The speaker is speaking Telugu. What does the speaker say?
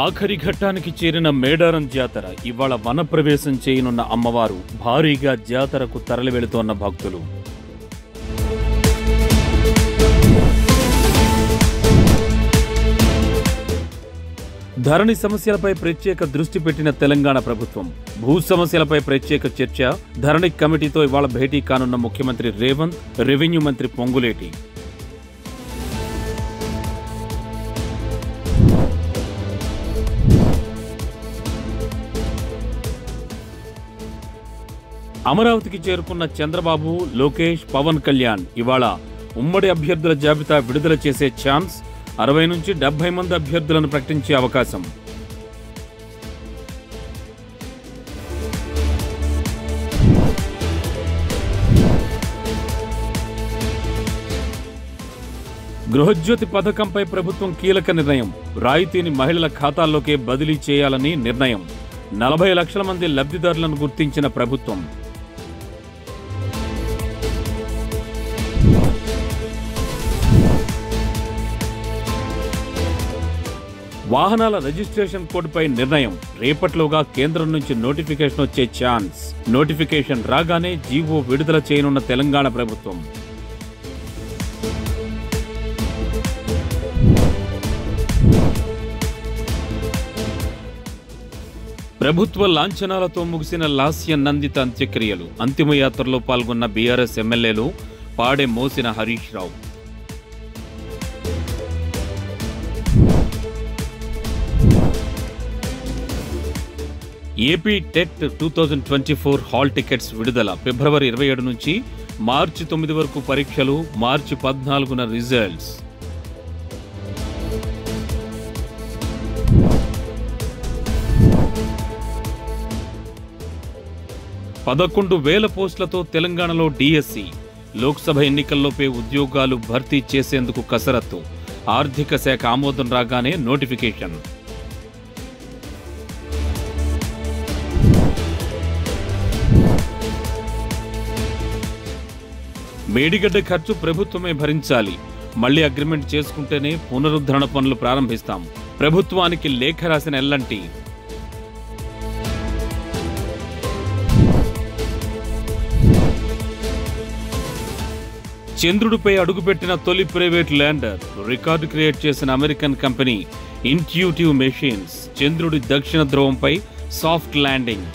ఆఖరి ఘట్టానికి చేరిన మేడారం జాతర ఇవాళ వనప్రవేశం చేయనున్న అమ్మవారు భారీగా జాతరకు తరలివెళుతోన్న భక్తులు. ధరణి సమస్యలపై ప్రత్యేక దృష్టి పెట్టిన తెలంగాణ ప్రభుత్వం భూ సమస్యలపై ప్రత్యేక చర్చ. ధరణి కమిటీతో ఇవాళ భేటీ కానున్న ముఖ్యమంత్రి రేవంత్, రెవెన్యూ మంత్రి పొంగులేటి. అమరావతికి చేరుకున్న చంద్రబాబు, లోకేష్, పవన్ కళ్యాణ్ ఇవాళ ఉమ్మడి అభ్యర్థుల జాబితా విడుదల చేసే ఛాన్స్. 60 నుంచి 70 మంది అభ్యర్థులను ప్రకటించే అవకాశం. గృహజ్యోతి పథకంపై ప్రభుత్వం కీలక నిర్ణయం. రాయితీని మహిళల ఖాతాల్లోకే బదిలీ చేయాలని నిర్ణయం. 40 లక్షల మంది లబ్ధిదారులను గుర్తించిన ప్రభుత్వం. వాహనాల రిజిస్ట్రేషన్ కోడ్పై నిర్ణయం. రేపట్లోగా కేంద్రం నుంచి నోటిఫికేషన్ వచ్చే ఛాన్స్. నోటిఫికేషన్ రాగానే జీవో విడుదల చేయనున్న తెలంగాణ ప్రభుత్వం. ప్రభుత్వ లాంఛనాలతో ముగిసిన లాస్య నందిత అంత్యక్రియలు. అంతిమయాత్రలో పాల్గొన్న బీఆర్ఎస్ ఎమ్మెల్యేలు పాడే మోసిన Harish Rao. AP TET 2024 hall tickets విడుదల. ఫిబ్రవరి 27 నుంచి మార్చి 9 వరకు పరీక్షలు. మార్చి 14న రిజల్ట్స్. పదకొండు 11,000 పోస్టులతో తెలంగాణలో డిఎస్సి. లోక్సభ ఎన్నికల్లోపే ఉద్యోగాలు భర్తీ చేసేందుకు కసరత్తు. ఆర్థిక శాఖ ఆమోదం రాగానే నోటిఫికేషన్. మేడిగడ్డ ఖర్చు ప్రభుత్వమే భరించాలి. మళ్లీ అగ్రిమెంట్ చేసుకుంటేనే పునరుద్ధరణ పనులు ప్రారంభిస్తాం. ప్రభుత్వానికి లేఖ రాసిన ఎల్లంటి. చంద్రుడిపై అడుగుపెట్టిన తొలి ప్రైవేట్ ల్యాండర్. రికార్డు క్రియేట్ చేసిన అమెరికన్ కంపెనీ ఇంట్యూటివ్ మెషిన్స్. చంద్రుడి దక్షిణ ధ్రువంపై సాఫ్ట్ ల్యాండింగ్.